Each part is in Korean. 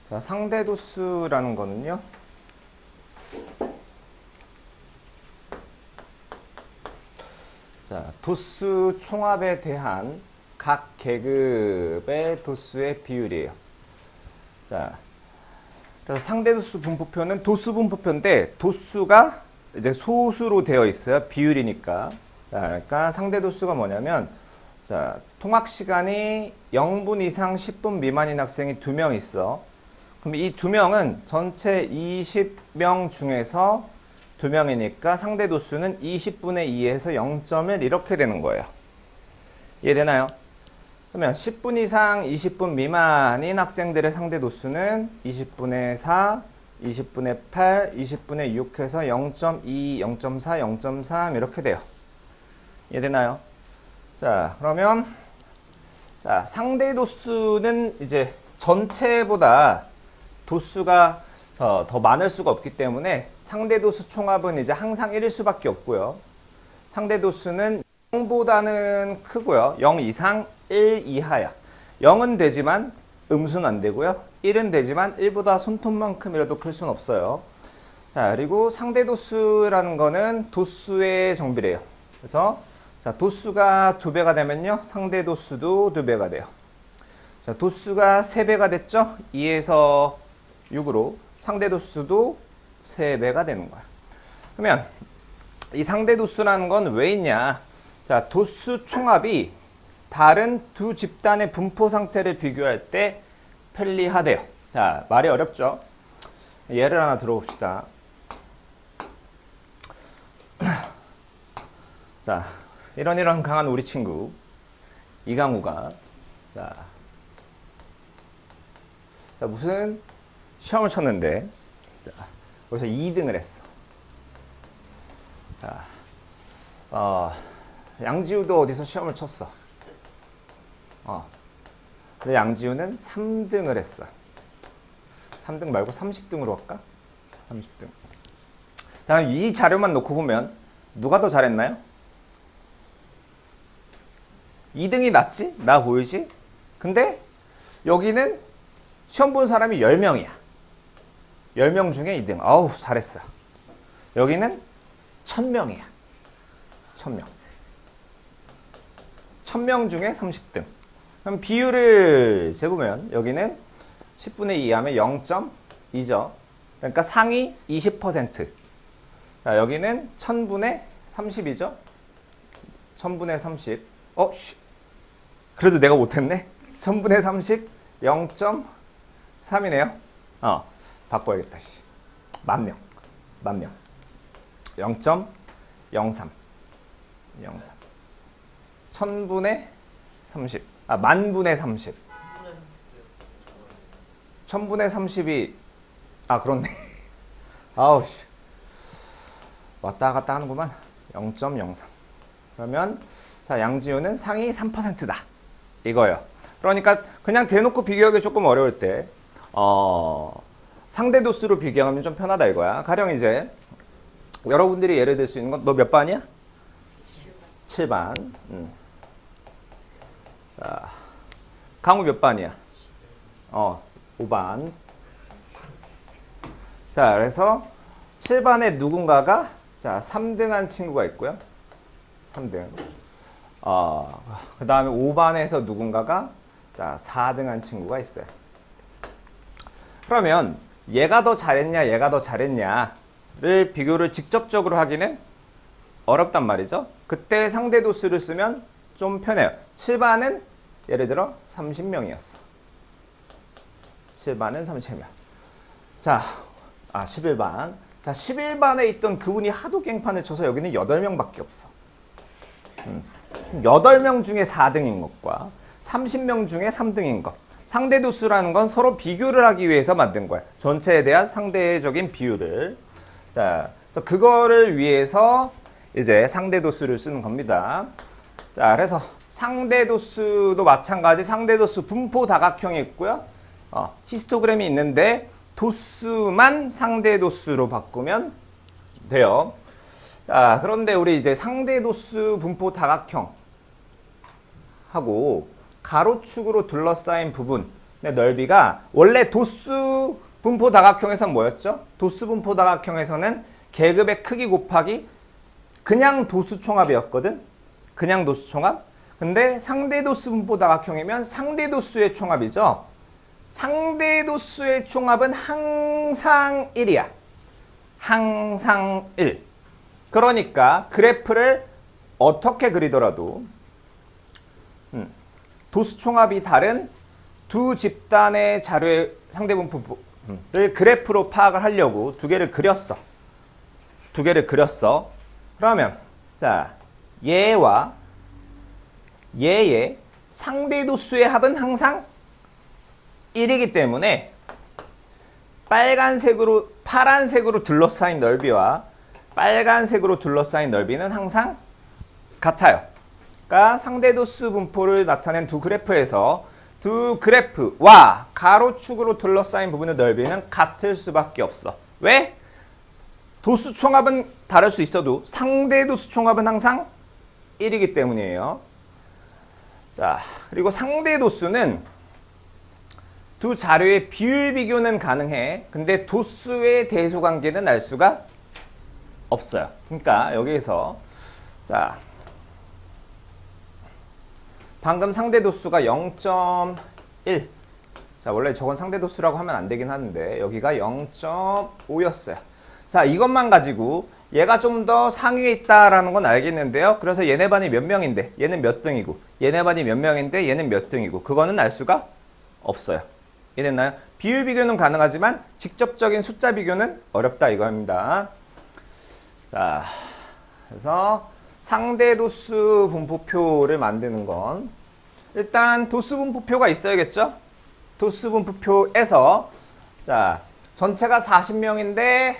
자, 상대 도수라는 거는요. 자, 도수 총합에 대한 각 계급의 도수의 비율이에요. 자, 그래서 상대 도수 분포표는 도수 분포표인데 도수가 이제 소수로 되어 있어요. 비율이니까. 자, 그러니까 상대 도수가 뭐냐면 자, 통학 시간이 0분 이상 10분 미만인 학생이 2명 있어. 그럼 이 2명은 전체 20명 중에서 2명이니까 상대 도수는 20분의 2에서 0.1 이렇게 되는 거예요. 이해되나요? 그러면 10분 이상 20분 미만인 학생들의 상대 도수는 20분의 4, 20분의 8, 20분의 6 해서 0.2, 0.4, 0.3 이렇게 돼요. 이해되나요? 자, 그러면 자, 상대 도수는 이제 전체보다 도수가 더 많을 수가 없기 때문에 상대 도수 총합은 이제 항상 1일 수밖에 없고요. 상대 도수는 0보다는 크고요. 0 이상 1 이하야. 0은 되지만 음수는 안 되고요. 1은 되지만 1보다 손톱만큼이라도 클 수는 없어요. 자, 그리고 상대 도수라는 거는 도수의 정비례요. 그래서 자, 도수가 2배가 되면요. 상대 도수도 2배가 돼요. 자, 도수가 3배가 됐죠? 2에서 6으로 상대 도수도 3배가 되는 거야. 그러면 이 상대 도수라는 건 왜 있냐? 자, 도수 총합이 다른 두 집단의 분포 상태를 비교할 때 편리하대요. 자, 말이 어렵죠? 예를 하나 들어봅시다. 자, 이런 강한 우리 친구 이강우가 자, 무슨 시험을 쳤는데 자, 여기서 2등을 했어. 자, 양지우도 어디서 시험을 쳤어. 근데 양지우는 3등을 했어. 3등 말고 30등으로 할까? 30등. 자, 이 자료만 놓고 보면 누가 더 잘했나요? 2등이 낫지? 나 보이지? 근데 여기는 시험 본 사람이 10명이야. 10명 중에 2등. 아우, 잘했어. 여기는 1000명이야. 1000명. 1000명 중에 30등. 그럼 비율을 재보면 여기는 10분의 2 하면 0.2죠. 그러니까 상위 20%. 자, 여기는 1000분의 30이죠. 1000분의 30. 그래도 내가 못했네. 1000분의 30, 0.3이네요. 바꿔야겠다. 만명. 0.03. 0.3. 1000분의 30. 만분의 30. 1000분의 30이, 그렇네. 아우, 씨. 왔다 갔다 하는구만. 0.03. 그러면, 자, 양지우는 상위 3%다. 이거예요. 그러니까, 그냥 대놓고 비교하기 조금 어려울 때, 상대 도수로 비교하면 좀 편하다 이거야. 가령 이제, 여러분들이 예를 들 수 있는 건, 너 몇 반이야? 7반. 자, 강우 몇 반이야? 5반. 자, 그래서 7반에 누군가가 자, 3등한 친구가 있고요. 3등. 그 다음에 5반에서 누군가가 자, 4등한 친구가 있어요. 그러면 얘가 더 잘했냐, 얘가 더 잘했냐를 비교를 직접적으로 하기는 어렵단 말이죠. 그때 상대 도수를 쓰면 좀 편해요. 7반은 예를 들어 30명이었어. 7반은 30명. 자, 11반. 자, 11반에 있던 그분이 하도 깽판을 쳐서 여기는 8명밖에 없어. 8명 중에 4등인 것과 30명 중에 3등인 것. 상대 도수라는 건 서로 비교를 하기 위해서 만든 거야. 전체에 대한 상대적인 비율을. 자, 그래서 그거를 위해서 이제 상대 도수를 쓰는 겁니다. 자, 그래서 상대 도수도 마찬가지 상대 도수 분포 다각형이 있고요. 히스토그램이 있는데 도수만 상대 도수로 바꾸면 돼요. 자, 그런데 우리 이제 상대 도수 분포 다각형 하고 가로축으로 둘러싸인 부분 근데 넓이가 원래 도수 분포 다각형에서는 뭐였죠? 도수 분포 다각형에서는 계급의 크기 곱하기 그냥 도수 총합이었거든. 그냥 도수 총합. 근데 상대 도수 분포 다각형이면 상대 도수의 총합이죠. 상대 도수의 총합은 항상 1이야. 항상 1. 그러니까 그래프를 어떻게 그리더라도 도수 총합이 다른 두 집단의 자료의 상대 분포를 그래프로 파악을 하려고 두 개를 그렸어. 두 개를 그렸어. 그러면 자, 얘와 얘의 상대 도수의 합은 항상 1이기 때문에 파란색으로 둘러싸인 넓이와 빨간색으로 둘러싸인 넓이는 항상 같아요. 그러니까 상대 도수 분포를 나타낸 두 그래프에서 두 그래프와 가로축으로 둘러싸인 부분의 넓이는 같을 수밖에 없어. 왜? 도수 총합은 다를 수 있어도 상대 도수 총합은 항상 1이기 때문이에요. 자, 그리고 상대 도수는 두 자료의 비율 비교는 가능해. 근데 도수의 대소 관계는 알 수가 없어요. 그러니까 여기에서 자, 방금 상대 도수가 0.1. 자, 원래 저건 상대 도수라고 하면 안 되긴 하는데 여기가 0.5였어요. 자, 이것만 가지고 얘가 좀 더 상위에 있다라는 건 알겠는데요. 그래서 얘네 반이 몇 명인데 얘는 몇 등이고 얘네 반이 몇 명인데 얘는 몇 등이고 그거는 알 수가 없어요. 이해됐나요? 비율 비교는 가능하지만 직접적인 숫자 비교는 어렵다 이거입니다. 자, 그래서 상대 도수 분포표를 만드는 건 일단 도수 분포표가 있어야겠죠? 도수 분포표에서 자, 전체가 40명인데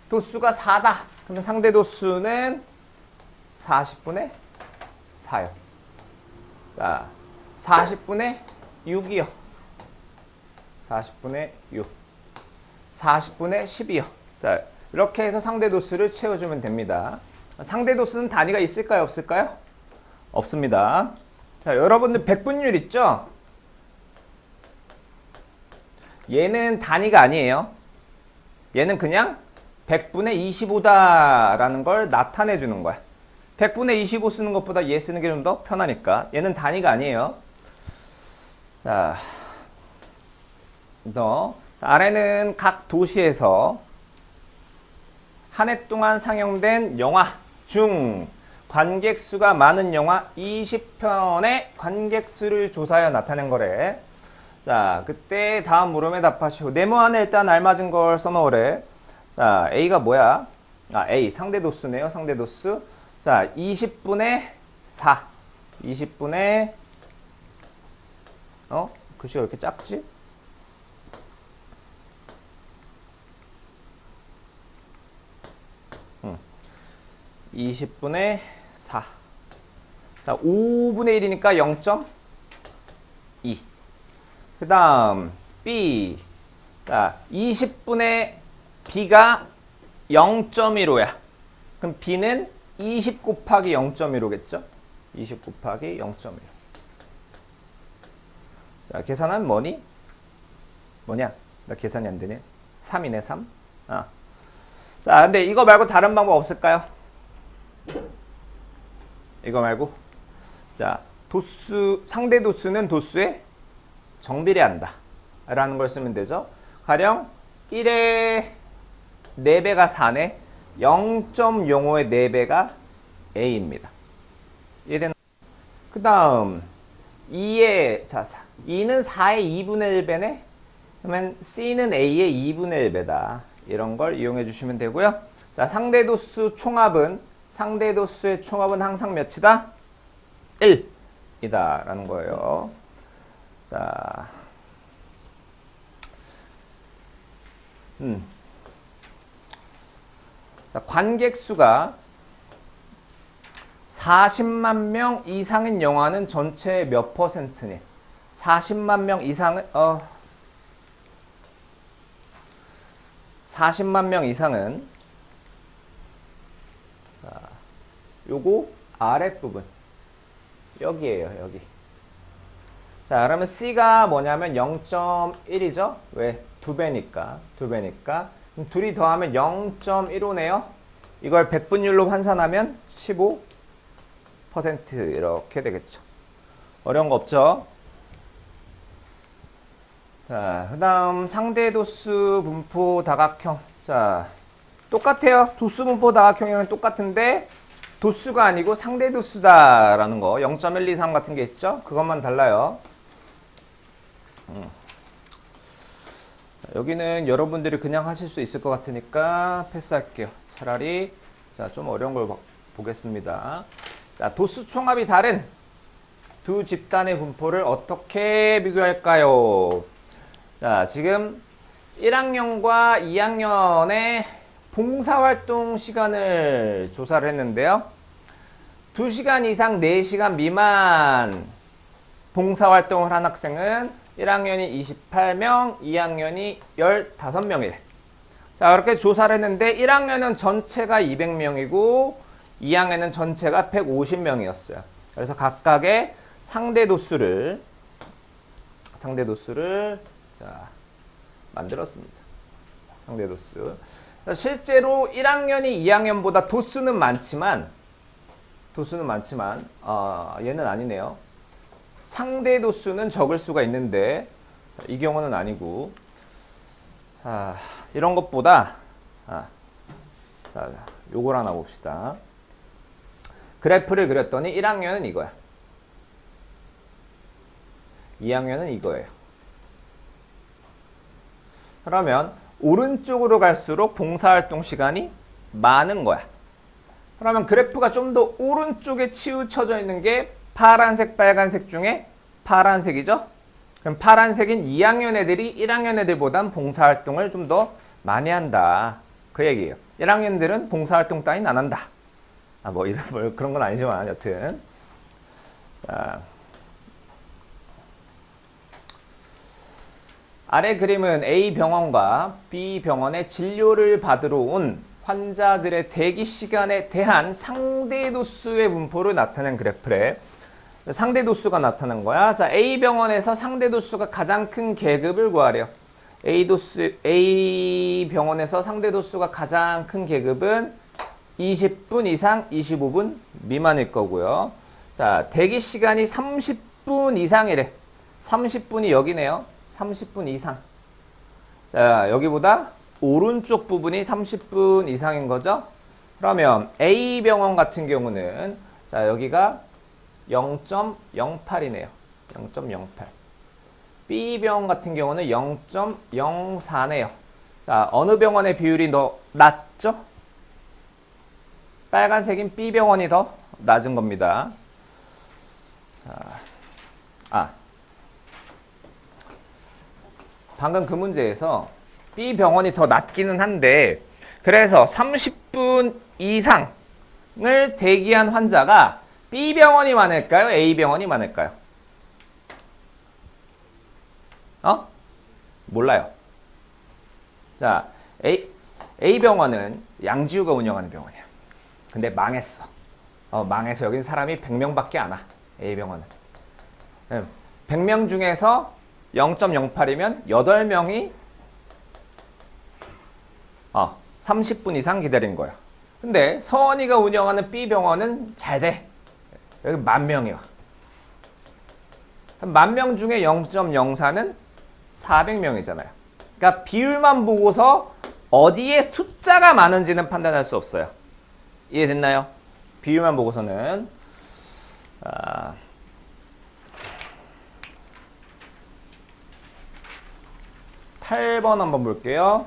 도수가 4다. 그러면 상대 도수는 40분의 4요. 자, 40분의 6이요. 40분의 6. 40분의 10이요. 자, 이렇게 해서 상대 도수를 채워주면 됩니다. 상대 도수는 단위가 있을까요? 없을까요? 없습니다. 자, 여러분들 백분율 있죠? 얘는 단위가 아니에요. 얘는 그냥 100분의 25다라는 걸 나타내 주는 거야. 100분의 25 쓰는 것보다 얘 쓰는 게 좀 더 편하니까. 얘는 단위가 아니에요. 자, 아래는 각 도시에서 한 해 동안 상영된 영화 중 관객 수가 많은 영화 20편의 관객 수를 조사하여 나타낸 거래. 자, 그때 다음 물음에 답하시오. 네모 안에 일단 알맞은 걸 써놓으래. 자, A가 뭐야? 아, A 상대 도수네요. 상대 도수. 자, 20분의 4. 20분의 글씨가 왜 이렇게 작지? 20분의 4. 자, 5분의 1이니까 0.2. 그 다음, B. 자, 20분의 B가 0.15야. 그럼 B는 20 곱하기 0.15겠죠? 20 곱하기 0.15. 자, 계산하면 뭐니? 뭐냐? 나 계산이 안 되네. 3이네, 3. 자, 근데 이거 말고 다른 방법 없을까요? 이거 말고. 자, 상대 도수는 도수에 정비례한다. 라는 걸 쓰면 되죠. 가령 1의 4배가 4네. 0.05의 4배가 A입니다. 이해됐나? 그 다음 2는 4의 2분의 1배네. 그러면 C는 A의 2분의 1배다. 이런 걸 이용해 주시면 되고요. 자, 상대 도수 총합은 상대 도수의 총합은 항상 몇이다? 1이다 라는 거예요. 자, 자, 관객 수가 40만 명 이상인 영화는 전체의 몇 퍼센트니? 40만 명 이상은 40만 명 이상은 자, 요거 아랫부분 여기에요. 여기 자, 그러면 C가 뭐냐면 0.1이죠? 왜? 2배니까. 2배니까. 그럼 둘이 더하면 0.15네요? 이걸 백분율로 환산하면 15% 이렇게 되겠죠. 어려운 거 없죠? 자, 그 다음 상대도수 분포 다각형. 자, 똑같아요. 도수 분포 다각형이랑 똑같은데 도수가 아니고 상대도수다라는 거. 0.123 같은 게 있죠? 그것만 달라요. 자, 여기는 여러분들이 그냥 하실 수 있을 것 같으니까 패스할게요. 차라리 자, 좀 어려운 걸 보겠습니다. 자, 도수 총합이 다른 두 집단의 분포를 어떻게 비교할까요? 자, 지금 1학년과 2학년의 봉사활동 시간을 조사를 했는데요. 2시간 이상 4시간 미만 봉사활동을 한 학생은 1학년이 28명, 2학년이 15명이래. 자, 그렇게 조사를 했는데 1학년은 전체가 200명이고 2학년은 전체가 150명이었어요. 그래서 각각의 상대도수를 자, 만들었습니다. 상대도수. 실제로 1학년이 2학년보다 도수는 많지만 얘는 아니네요. 상대도수는 적을 수가 있는데 자, 이 경우는 아니고 자, 이런 것보다 자, 요걸 하나 봅시다. 그래프를 그렸더니 1학년은 이거야. 2학년은 이거예요. 그러면 오른쪽으로 갈수록 봉사활동 시간이 많은 거야. 그러면 그래프가 좀 더 오른쪽에 치우쳐져 있는 게 파란색, 빨간색 중에 파란색이죠? 그럼 파란색인 2학년 애들이 1학년 애들보단 봉사활동을 좀 더 많이 한다. 그 얘기예요. 1학년들은 봉사활동 따윈 안 한다. 뭐 그런 건 아니지만 여튼. 자. 아래 그림은 A 병원과 B 병원의 진료를 받으러 온 환자들의 대기 시간에 대한 상대도수의 분포를 나타낸 그래프래. 상대도수가 나타난 거야. 자, A 병원에서 상대도수가 가장 큰 계급을 구하래요. A 병원에서 상대도수가 가장 큰 계급은 20분 이상 25분 미만일 거고요. 자, 대기 시간이 30분 이상이래. 30분이 여기네요. 30분 이상. 자, 여기보다 오른쪽 부분이 30분 이상인 거죠. 그러면 A 병원 같은 경우는 자, 여기가 0.08이네요. 0.08. B 병원 같은 경우는 0.04네요. 자, 어느 병원의 비율이 더 낮죠? 빨간색인 B 병원이 더 낮은 겁니다. 자, 방금 그 문제에서 B 병원이 더 낮기는 한데 그래서 30분 이상을 대기한 환자가 B 병원이 많을까요? A 병원이 많을까요? 몰라요. 자, A 병원은 양지우가 운영하는 병원이야. 근데 망했어. 망해서 여긴 사람이 100명밖에 안 와. A 병원은. 100명 중에서 0.08이면 8명이 30분 이상 기다린 거야. 근데 서원이가 운영하는 B 병원은 잘 돼. 여기 10,000명이야. 10,000명 중에 0.04는 400명이잖아요. 그러니까 비율만 보고서 어디에 숫자가 많은지는 판단할 수 없어요. 이해됐나요? 비율만 보고서는. 8번 한번 볼게요.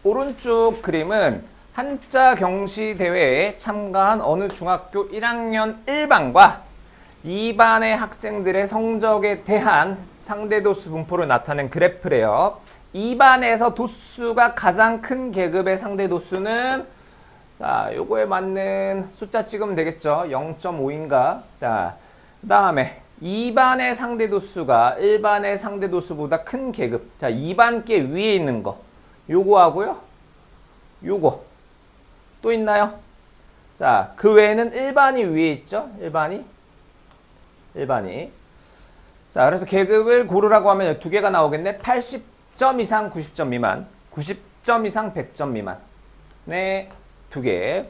오른쪽 그림은 한자 경시 대회에 참가한 어느 중학교 1학년 1반과 2반의 학생들의 성적에 대한 상대도수 분포를 나타낸 그래프래요. 2반에서 도수가 가장 큰 계급의 상대도수는 자, 요거에 맞는 숫자 찍으면 되겠죠. 0.5인가. 자, 그 다음에 2반의 상대도수가 1반의 상대도수보다 큰 계급. 자, 2반 께 위에 있는 거. 요거 하고요. 요거. 또 있나요? 자, 그 외에는 1반이 위에 있죠. 1반이. 자, 그래서 계급을 고르라고 하면 두 개가 나오겠네. 80점 이상 90점 미만, 90점 이상 100점 미만. 네, 두 개.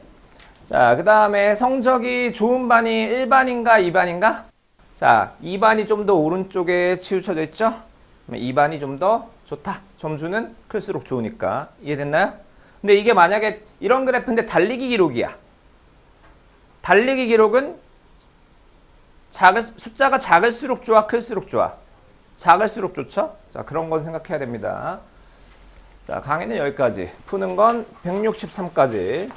자, 그 다음에 성적이 좋은 반이 1반인가 2반인가? 자, 2반이 좀 더 오른쪽에 치우쳐져 있죠? 2반이 좀 더 좋다. 점수는 클수록 좋으니까. 이해됐나요? 근데 이게 만약에 이런 그래프인데 달리기 기록이야. 달리기 기록은 숫자가 작을수록 좋아, 클수록 좋아? 작을수록 좋죠? 자, 그런 거 생각해야 됩니다. 자, 강의는 여기까지. 푸는 건 163까지.